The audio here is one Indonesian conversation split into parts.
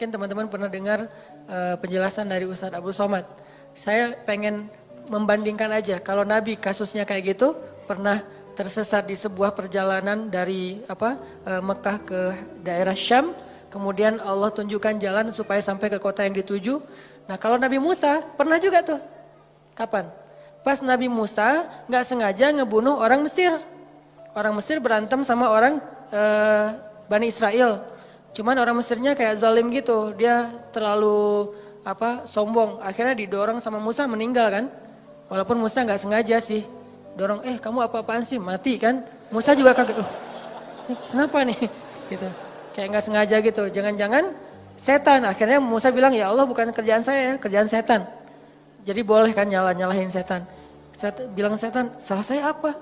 Mungkin teman-teman pernah dengar penjelasan dari Ustadz Abdul Somad. Saya pengen membandingkan aja, kalau Nabi kasusnya kayak gitu, pernah tersesat di sebuah perjalanan dari Mekah ke daerah Syam, kemudian Allah tunjukkan jalan supaya sampai ke kota yang dituju. Nah kalau Nabi Musa pernah juga tuh, kapan? Pas Nabi Musa nggak sengaja ngebunuh orang Mesir. Orang Mesir berantem sama orang Bani Israel. Cuman orang Mesirnya kayak zalim gitu, dia terlalu sombong. Akhirnya didorong sama Musa meninggal kan. Walaupun Musa nggak sengaja sih. Dorong, kamu apa-apaan sih, mati kan. Musa juga kaget, kenapa nih? Gitu. Kayak nggak sengaja gitu, jangan-jangan setan. Akhirnya Musa bilang, ya Allah bukan kerjaan saya, kerjaan setan. Jadi boleh kan nyalahin setan. Bilang setan, salah saya apa?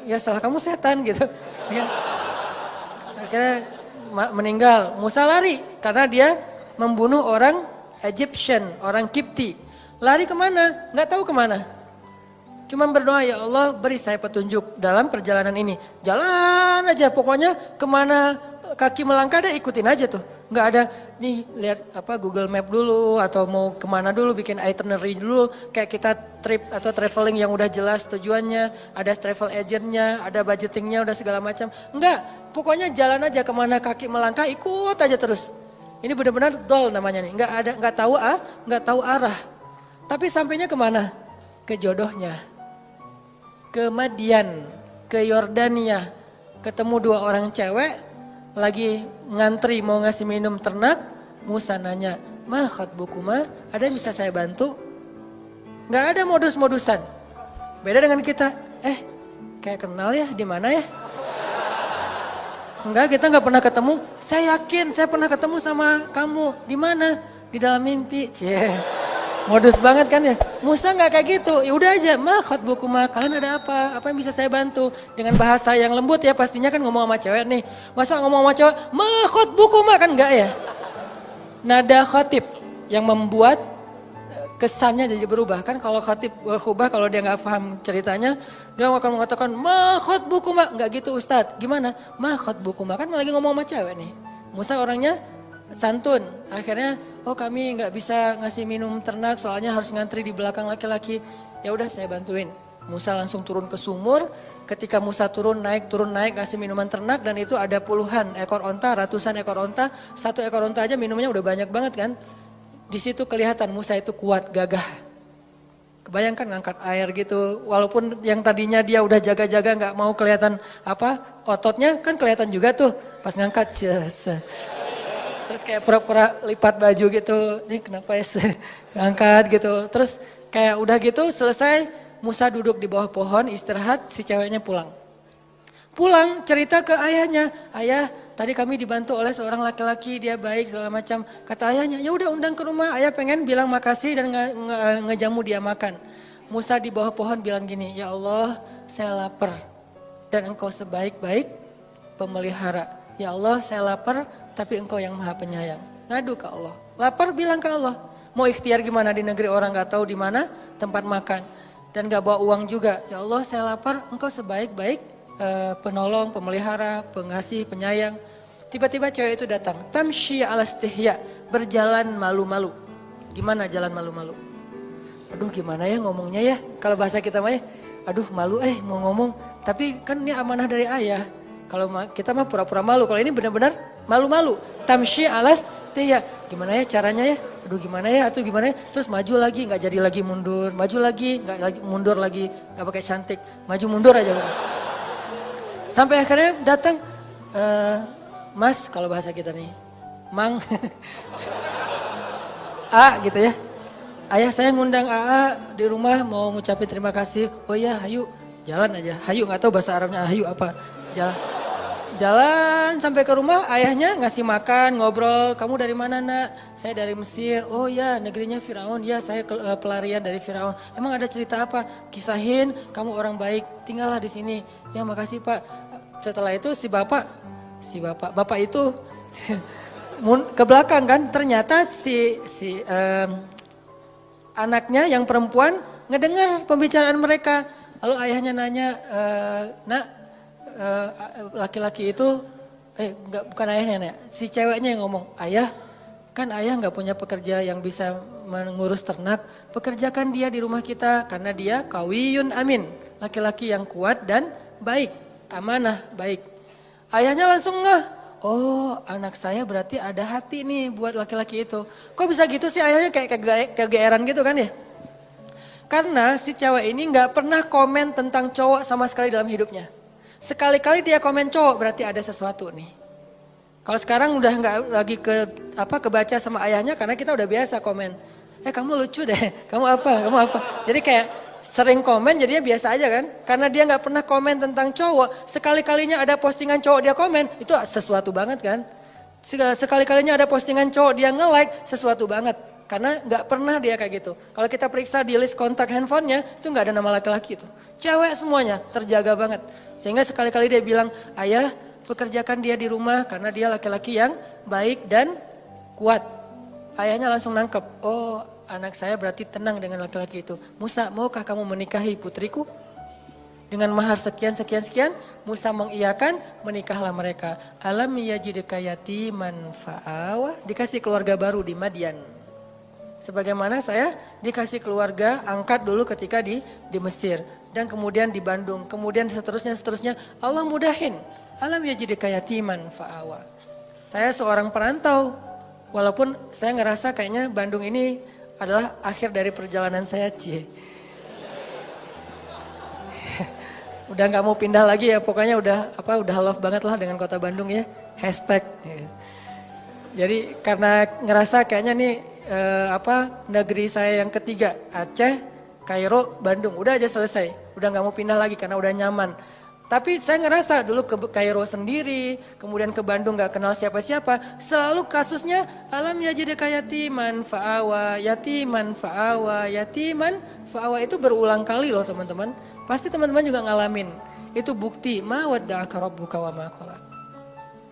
Ya salah kamu setan gitu. Ya. Akhirnya meninggal. Musa lari karena dia membunuh orang Egyptian, orang Kipti. Lari kemana? Nggak tahu kemana. Cuma berdoa, ya Allah beri saya petunjuk dalam perjalanan ini. Jalan aja pokoknya kemana kaki melangkah deh ikutin aja tuh. Nggak ada nih lihat Google Map dulu atau mau kemana dulu bikin itinerary dulu. Kayak kita trip atau traveling yang udah jelas tujuannya. Ada travel agentnya, ada budgetingnya udah segala macam. Enggak, pokoknya jalan aja kemana kaki melangkah ikut aja terus. Ini benar-benar dol namanya nih. Nggak tahu arah. Tapi sampainya kemana? Ke jodohnya. Ke Madian, ke Yordania, ketemu dua orang cewek, lagi ngantri mau ngasih minum ternak, Musa nanya, ma khatbukuma, ada yang bisa saya bantu? Gak ada modus-modusan, beda dengan kita, kayak kenal ya, di mana ya? Enggak, kita nggak pernah ketemu, saya yakin saya pernah ketemu sama kamu, di mana? Di dalam mimpi, modus banget kan ya. Musa nggak kayak gitu. Ya udah aja, ma khatbukuma, kalian ada apa? Apa yang bisa saya bantu? Dengan bahasa yang lembut ya, pastinya kan ngomong sama cewek nih. Masa ngomong sama cewek, ma khatbukuma, kan enggak ya? Nada khatib yang membuat kesannya jadi berubah kan. Kalau khatib berubah, kalau dia nggak paham ceritanya, dia akan mengatakan ma khatbukuma. Nggak gitu Ustadz. Gimana? Ma khatbukuma, kan lagi ngomong sama cewek nih. Musa orangnya santun, akhirnya kami nggak bisa ngasih minum ternak soalnya harus ngantri di belakang laki-laki. Ya udah saya bantuin. Musa langsung turun ke sumur. Ketika Musa turun naik ngasih minuman ternak dan itu ada puluhan ekor onta, ratusan ekor onta. Satu ekor onta aja minumnya udah banyak banget kan. Di situ kelihatan Musa itu kuat, gagah. Kebayangkan ngangkat air gitu, walaupun yang tadinya dia udah jaga-jaga nggak mau kelihatan ototnya kan kelihatan juga tuh pas ngangkat. Terus kayak pura-pura lipat baju gitu, ini kenapa ya ngangkat gitu. Terus kayak udah gitu selesai, Musa duduk di bawah pohon istirahat, si ceweknya pulang. Pulang cerita ke ayahnya, ayah tadi kami dibantu oleh seorang laki-laki, dia baik segala macam. Kata ayahnya, ya udah undang ke rumah, ayah pengen bilang makasih dan ngejamu dia makan. Musa di bawah pohon bilang gini, ya Allah saya lapar dan engkau sebaik-baik pemelihara. Ya Allah saya lapar tapi engkau yang maha penyayang. Ngadu ke Allah. Lapar bilang ke Allah. Mau ikhtiar gimana di negeri orang gak tahu di mana tempat makan. Dan gak bawa uang juga. Ya Allah saya lapar, engkau sebaik-baik penolong, pemelihara, pengasih, penyayang. Tiba-tiba cewek itu datang. Tamshi ala istihya, berjalan malu-malu. Gimana jalan malu-malu? Aduh gimana ya ngomongnya ya. Kalau bahasa kita mah ya, aduh malu mau ngomong. Tapi kan ini amanah dari ayah. Kalau kita mah pura-pura malu. Kalau ini benar-benar malu-malu. Tamshi alas ya. Gimana ya caranya ya? Aduh gimana ya? Atau gimana ya? Terus maju lagi, nggak jadi lagi mundur. Maju lagi, nggak lagi mundur lagi. Nggak pakai cantik. Maju mundur aja. Sampai akhirnya datang, Mas kalau bahasa kita nih, Mang, gitu ya. Ayah saya ngundang AA di rumah mau ngucapin terima kasih. Oh iya, hayu, jalan aja. Hayu nggak tahu bahasa Arabnya hayu apa. Jalan sampai ke rumah, ayahnya ngasih makan, ngobrol. Kamu dari mana nak? Saya dari Mesir. Oh ya, negerinya Firaun. Ya, saya pelarian dari Firaun. Emang ada cerita apa? Kisahin, kamu orang baik, tinggallah di sini. Ya, makasih Pak. Setelah itu si bapak itu ke belakang kan. Ternyata si anaknya yang perempuan ngedengar pembicaraan mereka. Lalu ayahnya nanya, nak, laki-laki itu, bukan ayahnya, si ceweknya yang ngomong, ayah Kan ayah nggak punya pekerja yang bisa mengurus ternak, pekerjakan dia di rumah kita karena dia qawiyun amin, laki-laki yang kuat dan baik, amanah, baik. Ayahnya langsung ngeh, oh anak saya berarti ada hati nih buat laki-laki itu. Kok bisa gitu sih ayahnya kayak kegeeran gitu kan ya? Karena si cewek ini nggak pernah komen tentang cowok sama sekali dalam hidupnya. Sekali-kali dia komen cowok berarti ada sesuatu nih. Kalau sekarang udah nggak lagi kebaca sama ayahnya karena kita udah biasa komen. Kamu lucu deh, kamu apa. Jadi kayak sering komen jadinya biasa aja kan. Karena dia nggak pernah komen tentang cowok. Sekali-kalinya ada postingan cowok dia komen, itu sesuatu banget kan. Sekali-kalinya ada postingan cowok dia nge-like, sesuatu banget. Karena nggak pernah dia kayak gitu. Kalau kita periksa di list kontak handphonenya, itu nggak ada nama laki-laki itu. Cewek semuanya terjaga banget. Sehingga sekali-kali dia bilang, ayah pekerjakan dia di rumah karena dia laki-laki yang baik dan kuat. Ayahnya langsung nangkep, oh anak saya berarti tenang dengan laki-laki itu. Musa, maukah kamu menikahi putriku? Dengan mahar sekian. Musa mengiyakan, menikahlah mereka. Alam yajidka yatiman fa'awa, dikasih keluarga baru di Madian. Sebagaimana saya dikasih keluarga angkat dulu ketika di Mesir. Dan kemudian di Bandung. Kemudian seterusnya. Allah mudahin. Alam yajidka yatiman fa'awa. Saya seorang perantau. Walaupun saya ngerasa kayaknya Bandung ini adalah akhir dari perjalanan saya. Udah gak mau pindah lagi ya. Pokoknya udah love banget lah dengan kota Bandung ya. Hashtag. Jadi karena ngerasa kayaknya nih negeri saya yang ketiga, Aceh, Kairo, Bandung, udah aja selesai, udah nggak mau pindah lagi karena udah nyaman. Tapi saya ngerasa dulu ke Kairo sendiri, kemudian ke Bandung nggak kenal siapa-siapa, selalu kasusnya alam yajidka yatiman fa'awa, yatiman fa'awa itu berulang kali loh teman-teman. Pasti teman-teman juga ngalamin. Itu bukti ma wadda'aka rabbuka wa ma qala.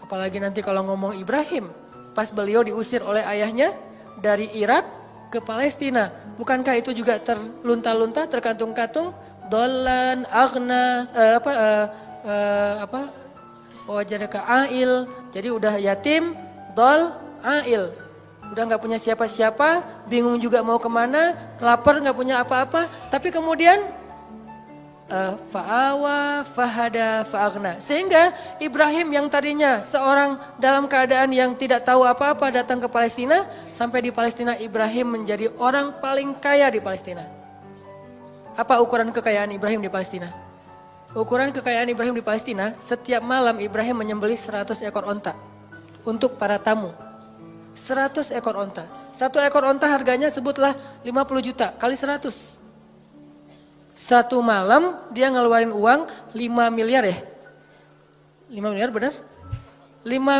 Apalagi nanti kalau ngomong Ibrahim, pas beliau diusir oleh ayahnya dari Irak ke Palestina. Bukankah itu juga terlunta-lunta, terkantung-kantung, dolan, agna, wajadaka ail. Jadi udah yatim, dol, ail. Udah gak punya siapa-siapa, bingung juga mau kemana, lapar gak punya apa-apa. Tapi kemudian fa'awa, fahada, fa'agna. Sehingga Ibrahim yang tadinya seorang dalam keadaan yang tidak tahu apa-apa datang ke Palestina. Sampai di Palestina Ibrahim menjadi orang paling kaya di Palestina. Apa ukuran kekayaan Ibrahim di Palestina? Ukuran kekayaan Ibrahim di Palestina, setiap malam Ibrahim menyembelih 100 ekor onta untuk para tamu. 100 ekor onta. Satu ekor onta harganya sebutlah 50 juta kali 100. Satu malam dia ngeluarin uang 5 miliar ya? 5 miliar benar? 5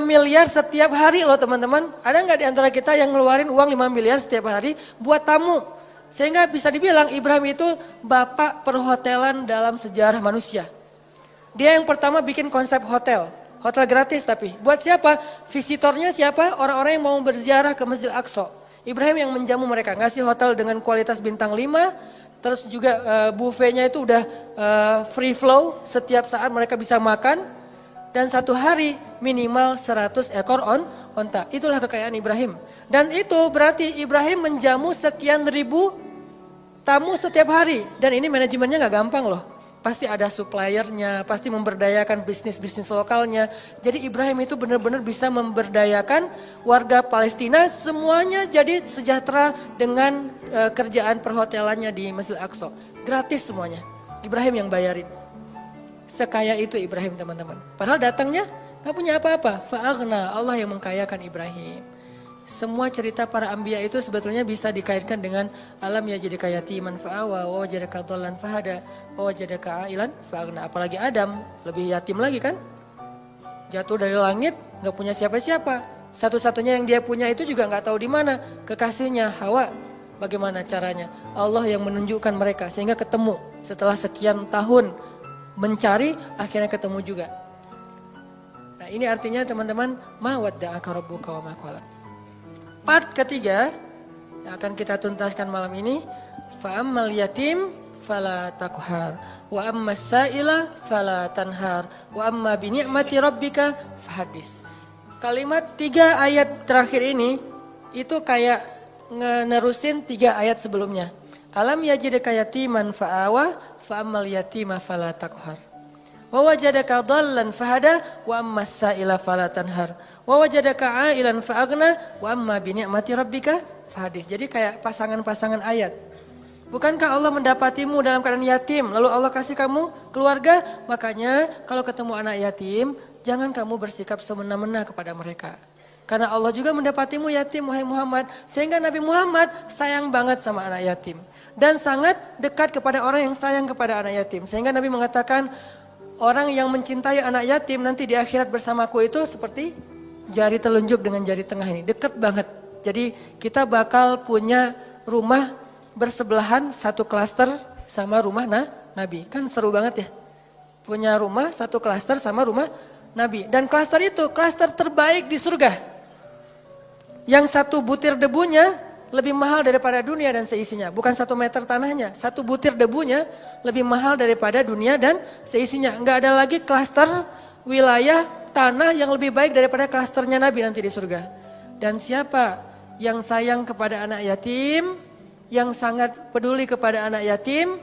miliar setiap hari loh teman-teman. Ada nggak di antara kita yang ngeluarin uang 5 miliar setiap hari buat tamu? Sehingga bisa dibilang Ibrahim itu bapak perhotelan dalam sejarah manusia. Dia yang pertama bikin konsep hotel. Hotel gratis tapi. Buat siapa? Visitornya siapa? Orang-orang yang mau berziarah ke Masjid Al-Aqsa. Ibrahim yang menjamu mereka, ngasih hotel dengan kualitas bintang 5, terus juga buffetnya itu udah free flow, setiap saat mereka bisa makan, dan satu hari minimal 100 ekor onta. Itulah kekayaan Ibrahim. Dan itu berarti Ibrahim menjamu sekian ribu tamu setiap hari, dan ini manajemennya gak gampang loh. Pasti ada suppliernya, pasti memberdayakan bisnis-bisnis lokalnya. Jadi Ibrahim itu benar-benar bisa memberdayakan warga Palestina semuanya jadi sejahtera dengan kerjaan perhotelannya di Masjid Al-Aqsa. Gratis semuanya. Ibrahim yang bayarin. Sekaya itu Ibrahim teman-teman. Padahal datangnya gak punya apa-apa. Fa'aghna, Allah yang mengkayakan Ibrahim. Semua cerita para anbiya itu sebetulnya bisa dikaitkan dengan alam yajidka yatiman fa'awa, wajadaka dhallan fahada, wajadaka ailan fa'aghna. Apalagi Adam, lebih yatim lagi kan? Jatuh dari langit, gak punya siapa-siapa. Satu-satunya yang dia punya itu juga gak tahu di mana. Kekasihnya Hawa. Bagaimana caranya? Allah yang menunjukkan mereka sehingga ketemu. Setelah sekian tahun mencari, akhirnya ketemu juga. Nah ini artinya teman-teman, ma wadda'aka rabbuka wa ma qala. Part ketiga yang akan kita tuntaskan malam ini, fa'ammal yatim fala taqhar wa ammas sa'ila fala tanhar wa amma bi ni'mati rabbika fahaddis. Kalimat 3 ayat terakhir ini itu kayak nerusin 3 ayat sebelumnya. Alam yajidaka yatiman fa'awa fa'ammal yatima fala taqhar. Wa wajadaka dhallan fahada wa ammas sa'ila fala tanhar. Wa wajadaka 'ailan fa'aghna wa amma bi ni'mati rabbika fahadits. Jadi kayak pasangan-pasangan ayat. Bukankah Allah mendapatimu dalam keadaan yatim, lalu Allah kasih kamu keluarga? Makanya kalau ketemu anak yatim, jangan kamu bersikap semena-mena kepada mereka. Karena Allah juga mendapatimu yatim, wahai Muhammad. Sehingga Nabi Muhammad sayang banget sama anak yatim. Dan sangat dekat kepada orang yang sayang kepada anak yatim. Sehingga Nabi mengatakan, orang yang mencintai anak yatim nanti di akhirat bersamaku itu seperti jari telunjuk dengan jari tengah ini. Dekat banget. Jadi kita bakal punya rumah bersebelahan, satu klaster sama rumah Nabi. Kan seru banget ya. Punya rumah satu klaster sama rumah Nabi. Dan klaster itu klaster terbaik di surga. Yang satu butir debunya lebih mahal daripada dunia dan seisinya. Bukan 1 meter tanahnya. Satu butir debunya lebih mahal daripada dunia dan seisinya. Enggak ada lagi klaster wilayah tanah yang lebih baik daripada klasternya Nabi nanti di surga. Dan siapa yang sayang kepada anak yatim, yang sangat peduli kepada anak yatim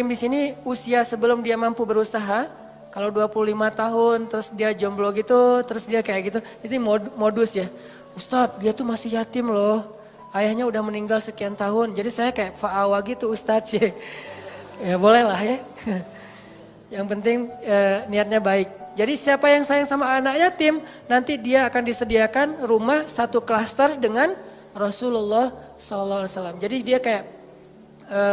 di sini usia sebelum dia mampu berusaha, kalau 25 tahun terus dia jomblo gitu, terus dia kayak gitu, itu modus ya. Ustadz, dia tuh masih yatim loh, ayahnya udah meninggal sekian tahun, jadi saya kayak fa'awa gitu Ustadz ya. Ya boleh lah ya, yang penting niatnya baik. Jadi siapa yang sayang sama anak yatim, nanti dia akan disediakan rumah satu klaster dengan Rasulullah SAW. Jadi dia kayak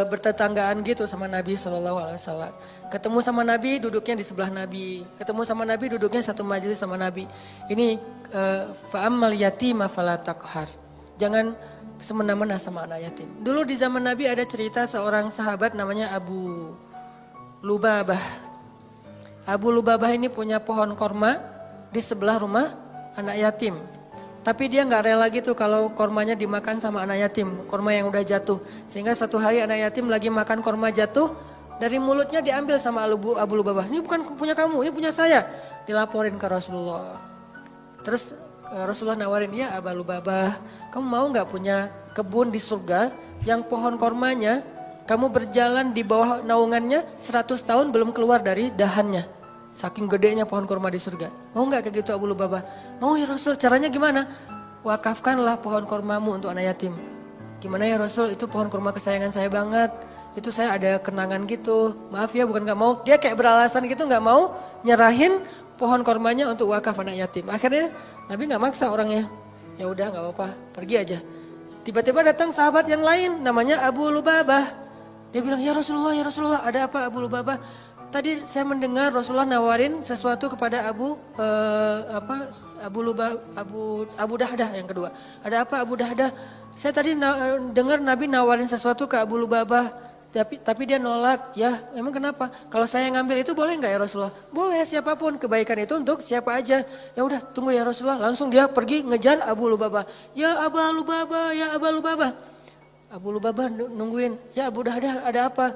bertetanggaan gitu sama Nabi SAW. Ketemu sama Nabi, duduknya di sebelah Nabi. Ketemu sama Nabi, duduknya satu majelis sama Nabi. Ini fa'ammal yatima fala taqhar. Jangan semena-mena sama anak yatim. Dulu di zaman Nabi ada cerita seorang sahabat namanya Abu Lubabah. Abu Lubabah ini punya pohon korma di sebelah rumah anak yatim. Tapi dia nggak rela gitu kalau kormanya dimakan sama anak yatim, korma yang udah jatuh. Sehingga satu hari anak yatim lagi makan korma jatuh, dari mulutnya diambil sama Abu Lubabah. Ini bukan punya kamu, ini punya saya. Dilaporin ke Rasulullah. Terus Rasulullah nawarin, ya Abu Lubabah, kamu mau nggak punya kebun di surga yang pohon kormanya, kamu berjalan di bawah naungannya 100 tahun belum keluar dari dahannya. Saking gedenya pohon kurma di surga. Mau nggak kayak gitu Abu Lubabah? Mau ya Rasul, caranya gimana? Wakafkanlah pohon kurmamu untuk anak yatim. Gimana ya Rasul, itu pohon kurma kesayangan saya banget. Itu saya ada kenangan gitu. Maaf ya bukan nggak mau. Dia kayak beralasan gitu nggak mau nyerahin pohon kurmanya untuk wakaf anak yatim. Akhirnya Nabi nggak maksa orangnya. Ya udah nggak apa-apa, pergi aja. Tiba-tiba datang sahabat yang lain namanya Abu Lubabah. Dia bilang, ya Rasulullah, ada apa Abu Lubabah? Tadi saya mendengar Rasulullah nawarin sesuatu kepada Abu Dahdah yang kedua. Ada apa Abu Dahdah? Saya tadi dengar Nabi nawarin sesuatu ke Abu Lubabah, tapi dia nolak. Ya, emang kenapa? Kalau saya ngambil itu boleh nggak ya Rasulullah? Boleh, siapapun, kebaikan itu untuk siapa aja. Ya udah, tunggu ya Rasulullah. Langsung dia pergi ngejar Abu Lubabah. Ya Abu Lubabah, ya Abu Lubabah. Abu Lubabah nungguin. Ya Abu Dahdah, ada apa?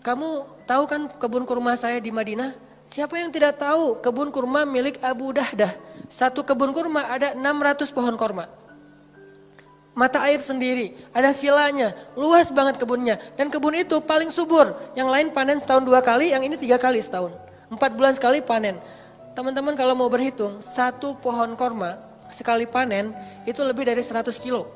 Kamu tahu kan kebun kurma saya di Madinah? Siapa yang tidak tahu kebun kurma milik Abu Dahdah? Satu kebun kurma ada 600 pohon kurma. Mata air sendiri, ada vilanya, luas banget kebunnya. Dan kebun itu paling subur. Yang lain panen setahun 2 kali, yang ini 3 kali setahun. 4 bulan sekali panen. Teman-teman kalau mau berhitung, satu pohon kurma sekali panen itu lebih dari 100 kilo.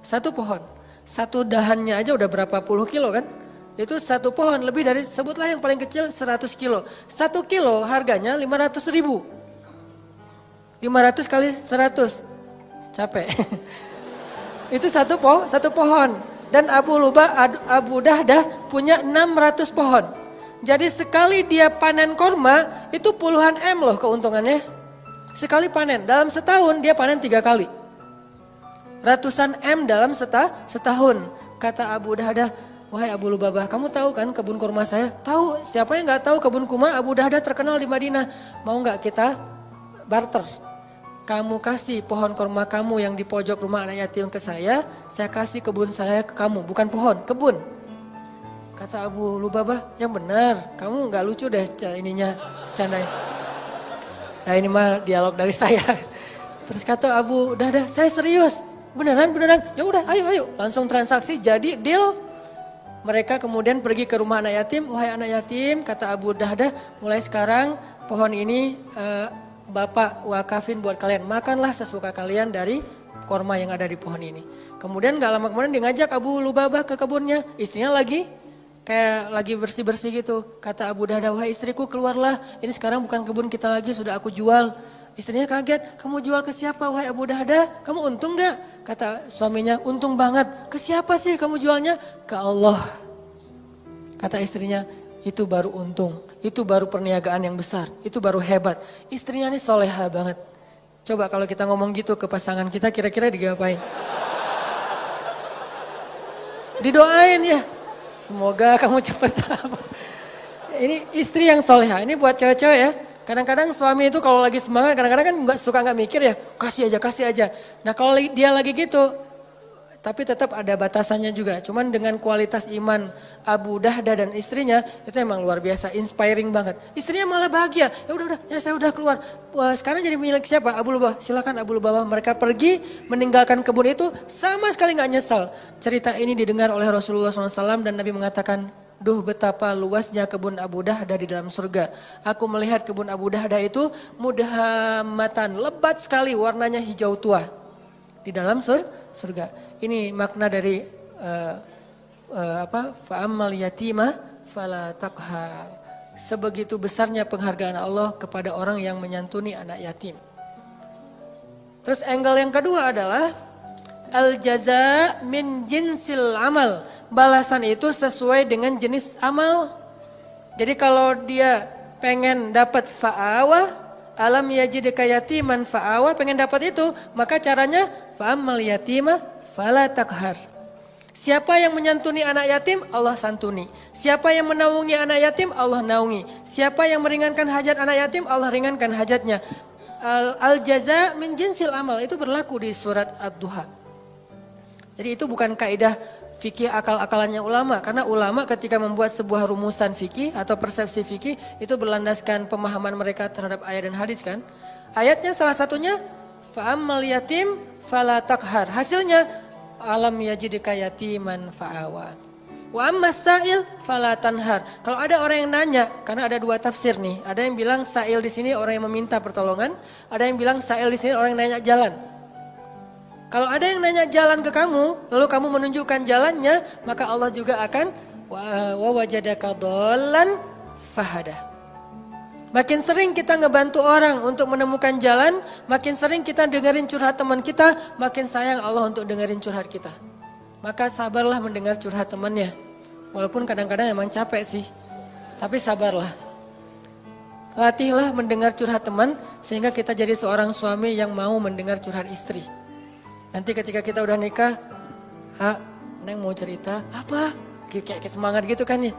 Satu pohon. Satu dahannya aja udah berapa puluh kilo kan? Itu satu pohon lebih dari, sebutlah yang paling kecil 100 kilo. 1 kilo harganya 500 ribu. 500 kali 100. Capek. Itu satu pohon. Dan Abu Dahdah punya 600 pohon. Jadi sekali dia panen korma, itu puluhan M loh keuntungannya. Sekali panen, dalam setahun dia panen 3 kali. Ratusan M dalam setahun. Kata Abu Dahdah, wahai Abu Lubabah, kamu tahu kan kebun kurma saya? Tahu, siapa yang gak tahu kebun kurma Abu Dahdah terkenal di Madinah. Mau gak kita barter? Kamu kasih pohon kurma kamu yang di pojok rumah anak yatim ke saya kasih kebun saya ke kamu, bukan pohon, kebun. Kata Abu Lubabah, yang benar, kamu gak lucu deh ininya, candanya. Nah ini mah dialog dari saya. Terus kata Abu Dahdah, saya serius. Beneran? Ya udah, ayo. Langsung transaksi, jadi deal. Mereka kemudian pergi ke rumah anak yatim. Wahai anak yatim, kata Abu Dahdah, mulai sekarang pohon ini Bapak wakafin buat kalian. Makanlah sesuka kalian dari korma yang ada di pohon ini. Kemudian gak lama kemudian dia ngajak Abu Lubabah ke kebunnya. Istrinya lagi kayak lagi bersih-bersih gitu. Kata Abu Dahdah, wahai istriku keluarlah. Ini sekarang bukan kebun kita lagi, sudah aku jual. Istrinya kaget, kamu jual ke siapa wahai Abu Dahdah? Kamu untung gak? Kata suaminya, untung banget. Ke siapa sih kamu jualnya? Ke Allah. Kata istrinya, itu baru untung. Itu baru perniagaan yang besar. Itu baru hebat. Istrinya ini soleha banget. Coba kalau kita ngomong gitu ke pasangan kita, kira-kira digapain? Didoain ya. Semoga kamu cepat. Ini istri yang soleha. Ini buat cewek-cewek ya. Kadang-kadang suami itu kalau lagi semangat, kadang-kadang kan nggak mikir ya, kasih aja. Nah kalau dia lagi gitu, tapi tetap ada batasannya juga. Cuman dengan kualitas iman Abu Dahdah dan istrinya itu emang luar biasa, inspiring banget. Istrinya malah bahagia. Ya saya udah keluar. Wah, sekarang jadi milik siapa? Abu Lubabah. Silakan Abu Lubabah. Mereka pergi meninggalkan kebun itu sama sekali nggak nyesal. Cerita ini didengar oleh Rasulullah SAW dan Nabi mengatakan, duh betapa luasnya kebun Abu Dahdah di dalam surga. Aku melihat kebun Abu Dahdah itu mudhammatan, lebat sekali warnanya hijau tua di dalam surga. Ini makna dari fa'ammal yatima fala taqhar. Sebegitu besarnya penghargaan Allah kepada orang yang menyantuni anak yatim. Terus angle yang kedua adalah al jaza min jinsil amal. Balasan itu sesuai dengan jenis amal. Jadi kalau dia pengen dapat fa'awa, alam yajidka yatiman fa'awa, pengen dapat itu, maka caranya fa'ammal yatima fala taqhar. Siapa yang menyantuni anak yatim, Allah santuni. Siapa yang menaungi anak yatim, Allah naungi. Siapa yang meringankan hajat anak yatim, Allah ringankan hajatnya. Al jaza min jinsil amal, itu berlaku di surat Ad-Duha. Jadi itu bukan kaidah fikih akal-akalannya ulama. Karena ulama ketika membuat sebuah rumusan fikih atau persepsi fikih itu berlandaskan pemahaman mereka terhadap ayat dan hadis kan. Ayatnya salah satunya fa'ammal yatim fala taqhar. Hasilnya alam yajidka yatiman fa'awa. Wa ammas sa'il fala tanhar. Kalau ada orang yang nanya, karena ada dua tafsir nih. Ada yang bilang sa'il di sini orang yang meminta pertolongan, ada yang bilang sa'il di sini orang yang nanya jalan. Kalau ada yang nanya jalan ke kamu, lalu kamu menunjukkan jalannya, maka Allah juga akan wa wajadaka dhallan fahada. Makin sering kita ngebantu orang untuk menemukan jalan, makin sering kita dengerin curhat teman kita, makin sayang Allah untuk dengerin curhat kita. Maka sabarlah mendengar curhat temannya. Walaupun kadang-kadang emang capek sih, tapi sabarlah. Latihlah mendengar curhat teman, sehingga kita jadi seorang suami yang mau mendengar curhat istri. Nanti ketika kita udah nikah, Neng mau cerita, apa? Kayak semangat gitu kan ya.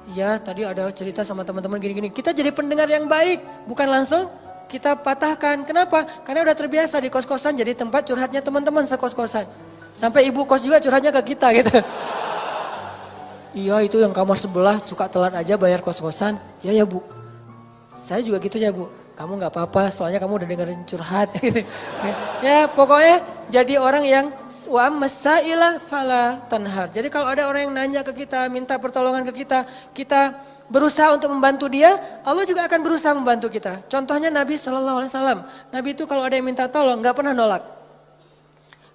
Iya tadi ada cerita sama teman-teman gini-gini. Kita jadi pendengar yang baik, bukan langsung kita patahkan. Kenapa? Karena udah terbiasa di kos-kosan jadi tempat curhatnya teman-teman sekos-kosan. Sampai ibu kos juga curhatnya ke kita gitu. Iya itu yang kamar sebelah suka telat aja bayar kos-kosan. Ya Bu, saya juga gitu ya Bu. Kamu gak apa-apa soalnya kamu udah dengerin curhat. Ya pokoknya jadi orang yang wa masaila fala tanhar. Jadi kalau ada orang yang nanya ke kita, minta pertolongan ke kita berusaha untuk membantu dia, Allah juga akan berusaha membantu kita. Contohnya Nabi SAW. Nabi itu kalau ada yang minta tolong gak pernah nolak.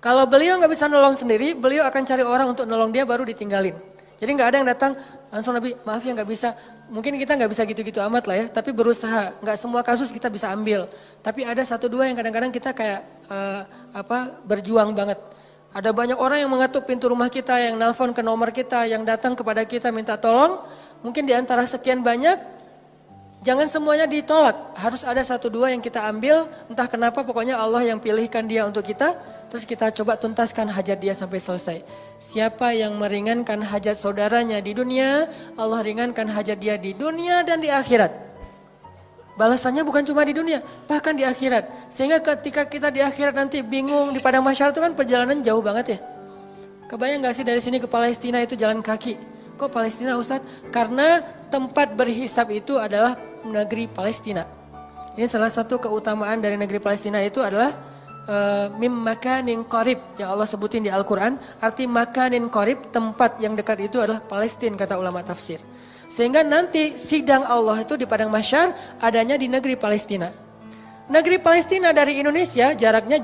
Kalau beliau gak bisa nolong sendiri, beliau akan cari orang untuk nolong dia baru ditinggalin. Jadi gak ada yang datang langsung Nabi, maaf ya gak bisa. Mungkin kita gak bisa gitu-gitu amat lah ya, tapi berusaha. Gak semua kasus kita bisa ambil. Tapi ada satu dua yang kadang-kadang kita kayak berjuang banget. Ada banyak orang yang mengetuk pintu rumah kita, yang nelpon ke nomor kita, yang datang kepada kita minta tolong. Mungkin di antara sekian banyak, jangan semuanya ditolak. Harus ada satu dua yang kita ambil, entah kenapa pokoknya Allah yang pilihkan dia untuk kita. Terus kita coba tuntaskan hajat dia sampai selesai. Siapa yang meringankan hajat saudaranya di dunia, Allah ringankan hajat dia di dunia dan di akhirat. Balasannya bukan cuma di dunia, bahkan di akhirat. Sehingga ketika kita di akhirat nanti bingung di padang mahsyar itu kan perjalanan jauh banget ya. Kebayang gak sih dari sini ke Palestina itu jalan kaki? Kok Palestina Ustadz? Karena tempat berhisab itu adalah negeri Palestina. Ini salah satu keutamaan dari negeri Palestina itu adalah mim makanin qarib yang Allah sebutin di Al-Quran. Arti makanin qarib, tempat yang dekat itu adalah Palestina kata ulama tafsir. Sehingga nanti sidang Allah itu di Padang Mahsyar adanya di negeri Palestina. Negeri Palestina dari Indonesia jaraknya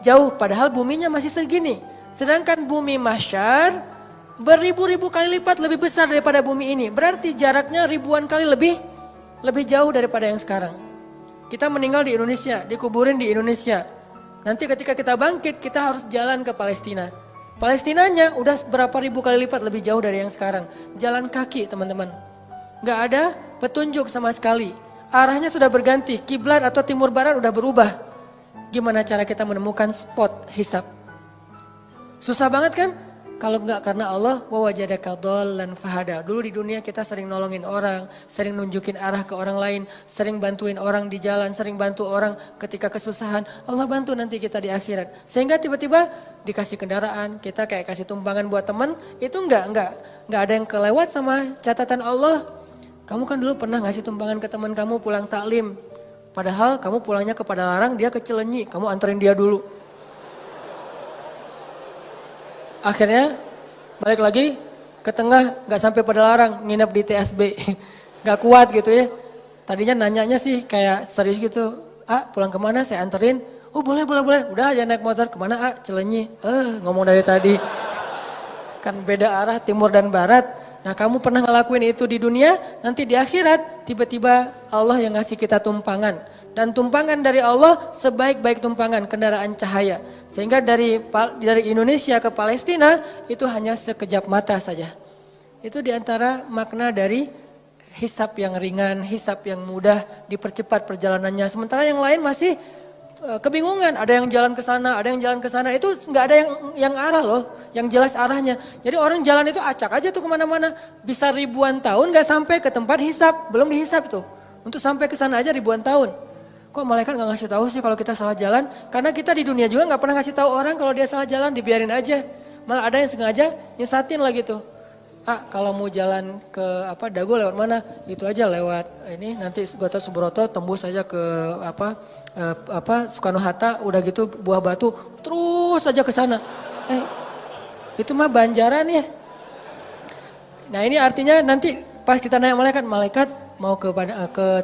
jauh, padahal buminya masih segini. Sedangkan bumi Mahsyar beribu-ribu kali lipat lebih besar daripada bumi ini. Berarti jaraknya ribuan kali lebih jauh daripada yang sekarang. Kita meninggal di Indonesia, dikuburin di Indonesia. Nanti ketika kita bangkit, kita harus jalan ke Palestina. Palestinanya udah berapa ribu kali lipat lebih jauh dari yang sekarang. Jalan kaki teman-teman. Gak ada petunjuk sama sekali. Arahnya sudah berganti, kiblat atau timur barat udah berubah. Gimana cara kita menemukan spot hisab? Susah banget kan? Kalau enggak karena Allah, wa wajadaka dhallan fahada. Dulu di dunia kita sering nolongin orang, sering nunjukin arah ke orang lain, sering bantuin orang di jalan, sering bantu orang ketika kesusahan. Allah bantu nanti kita di akhirat. Sehingga tiba-tiba dikasih kendaraan, kita kayak kasih tumpangan buat teman, itu enggak ada yang kelewat sama catatan Allah. Kamu kan dulu pernah ngasih tumpangan ke teman kamu pulang taklim. Padahal kamu pulangnya ke Padalarang, dia ke Cilenyi, kamu anterin dia dulu. Akhirnya balik lagi ke tengah, gak sampai Padalarang, nginep di TSB. Gak kuat gitu ya. Tadinya nanyanya sih kayak serius gitu. Pulang kemana saya anterin. Oh boleh. Udah aja naik motor kemana Cilenyi. Ngomong dari tadi. Kan beda arah timur dan barat. Nah kamu pernah ngelakuin itu di dunia, nanti di akhirat tiba-tiba Allah yang ngasih kita tumpangan. Dan tumpangan dari Allah sebaik-baik tumpangan kendaraan cahaya. Sehingga dari Indonesia ke Palestina itu hanya sekejap mata saja. Itu diantara makna dari hisab yang ringan, hisab yang mudah, dipercepat perjalanannya. Sementara yang lain masih kebingungan, ada yang jalan ke sana, ada yang jalan ke sana. Itu nggak ada yang arah loh, yang jelas arahnya. Jadi orang jalan itu acak aja tuh kemana-mana. Bisa ribuan tahun nggak sampai ke tempat hisab, belum dihisab tuh. Untuk sampai ke sana aja ribuan tahun. Kok malaikat gak ngasih tahu sih kalau kita salah jalan? Karena kita di dunia juga gak pernah ngasih tahu orang kalau dia salah jalan, dibiarin aja. Malah ada yang sengaja nyesatin lah gitu. Kalau mau jalan ke Dago lewat mana? Itu aja lewat ini nanti Gatot Subroto tembus aja ke Soekarno Hatta, udah gitu Buah Batu terus aja ke sana. Itu mah Banjaran ya. Nah ini artinya nanti pas kita nanya malaikat mau ke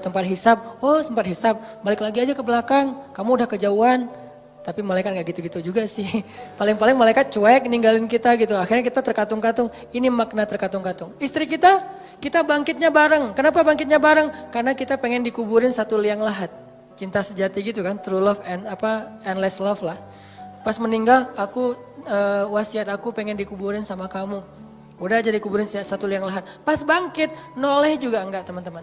tempat hisab, tempat hisab, balik lagi aja ke belakang, kamu udah kejauhan. Tapi malaikat gak gitu-gitu juga sih. Paling-paling malaikat cuek ninggalin kita gitu, akhirnya kita terkatung-katung. Ini makna terkatung-katung. Istri kita bangkitnya bareng. Kenapa bangkitnya bareng? Karena kita pengen dikuburin satu liang lahat. Cinta sejati gitu kan, true love and endless love lah. Pas meninggal, wasiat aku pengen dikuburin sama kamu. Udah jadi kuburin satu liang lahat. Pas bangkit, noleh juga enggak teman-teman.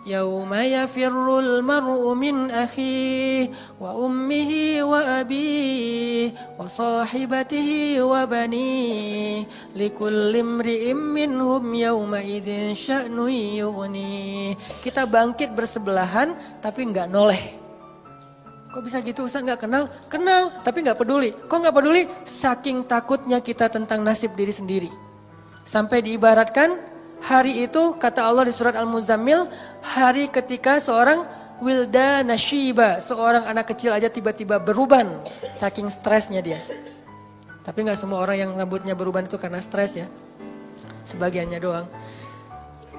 Yauma yafirrul mar'u min akhihi wa ummihi wa abihi wa sahibatihi wa banihi likulli imri'in minhum yauma idzin sya'nun yughni. Kita bangkit bersebelahan tapi enggak noleh. Kok bisa gitu Ustaz, enggak kenal? Kenal tapi enggak peduli. Kok enggak peduli? Saking takutnya kita tentang nasib diri sendiri. Sampai diibaratkan hari itu kata Allah di surat Al-Muzammil, hari ketika seorang wildana syiba, seorang anak kecil aja tiba-tiba beruban saking stresnya dia. Tapi gak semua orang yang rambutnya beruban itu karena stres ya, sebagiannya doang.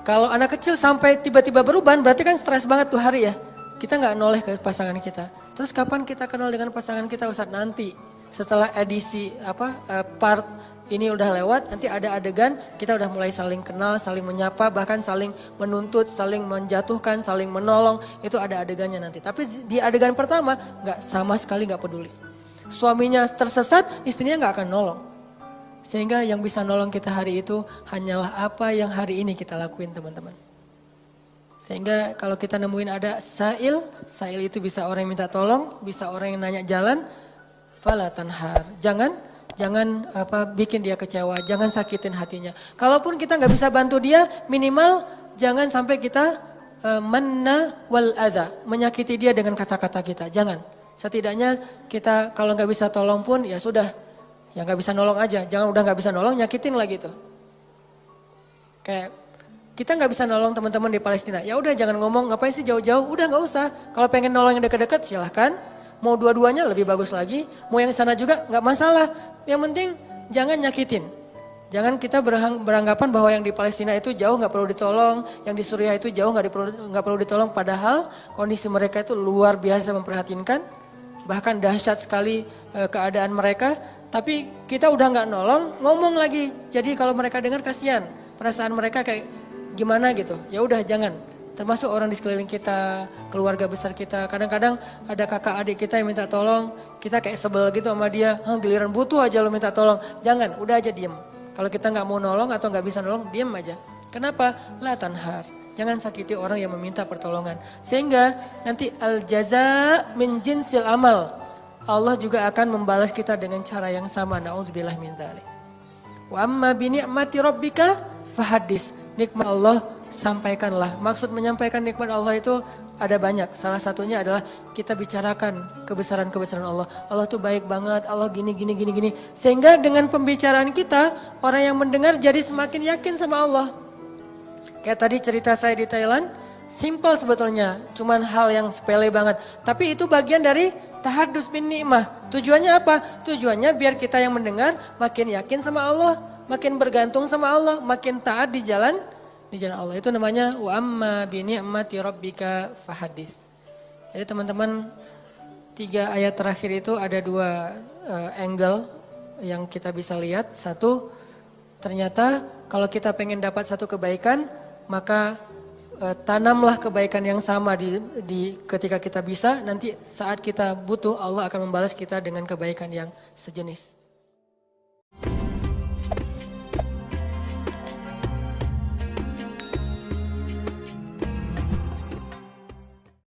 Kalau anak kecil sampai tiba-tiba beruban berarti kan stres banget tuh hari ya. Kita gak noleh ke pasangan kita. Terus kapan kita kenal dengan pasangan kita Ustaz? Nanti setelah edisi part ini udah lewat, nanti ada adegan kita udah mulai saling kenal, saling menyapa, bahkan saling menuntut, saling menjatuhkan, saling menolong. Itu ada adegannya nanti. Tapi di adegan pertama sama sekali gak peduli. Suaminya tersesat, istrinya gak akan nolong. Sehingga yang bisa nolong kita hari itu hanyalah apa yang hari ini kita lakuin teman-teman. Sehingga kalau kita nemuin ada sa'il itu bisa orang yang minta tolong, bisa orang yang nanya jalan, fala tanhar. Jangan bikin dia kecewa, jangan sakitin hatinya. Kalaupun kita nggak bisa bantu dia, minimal jangan sampai kita manna wal adha, menyakiti dia dengan kata-kata kita. Jangan. Setidaknya kita kalau nggak bisa tolong pun ya sudah, ya nggak bisa nolong aja. Jangan udah nggak bisa nolong, nyakitin lagi tuh. Kayak Kita nggak bisa nolong teman-teman di Palestina. Ya udah jangan ngomong ngapain sih jauh-jauh. Udah nggak usah. Kalau pengen nolong yang dekat-dekat silahkan. Mau dua-duanya lebih bagus lagi. Mau yang sana juga nggak masalah. Yang penting jangan nyakitin. Jangan kita beranggapan bahwa yang di Palestina itu jauh nggak perlu ditolong. Yang di Suriah itu jauh nggak perlu ditolong. Padahal kondisi mereka itu luar biasa memprihatinkan. Bahkan dahsyat sekali keadaan mereka. Tapi kita udah nggak nolong, ngomong lagi. Jadi kalau mereka dengar kasihan. Perasaan mereka kayak gimana gitu, ya udah jangan. Termasuk orang di sekeliling kita, keluarga besar kita. Kadang-kadang ada kakak adik kita yang minta tolong, kita kayak sebel gitu sama dia. Giliran butuh aja lo minta tolong. Jangan, udah aja diem. Kalau kita nggak mau nolong atau nggak bisa nolong, diem aja. Kenapa? La tanhar. Jangan sakiti orang yang meminta pertolongan. Sehingga nanti al-jaza min jinsil amal. Allah juga akan membalas kita dengan cara yang sama. Na'udzubillah min dzalik. Wa amma bi ni'mati rabbika fahadis. Nikmat Allah sampaikanlah. Maksud menyampaikan nikmat Allah itu ada banyak. Salah satunya adalah kita bicarakan kebesaran-kebesaran Allah. Allah tuh baik banget, Allah gini. Sehingga dengan pembicaraan kita, orang yang mendengar jadi semakin yakin sama Allah. Kayak tadi cerita saya di Thailand, simple sebetulnya. Cuman hal yang sepele banget. Tapi itu bagian dari tahadus bin ni'mah. Tujuannya apa? Tujuannya biar kita yang mendengar makin yakin sama Allah. Makin bergantung sama Allah, makin taat di jalan Allah. Itu namanya wa amma bi ni'mati rabbika fahadits. Jadi teman-teman, 3 ayat terakhir itu ada 2 angle yang kita bisa lihat. Satu, ternyata kalau kita pengen dapat satu kebaikan, maka tanamlah kebaikan yang sama di ketika kita bisa. Nanti saat kita butuh, Allah akan membalas kita dengan kebaikan yang sejenis.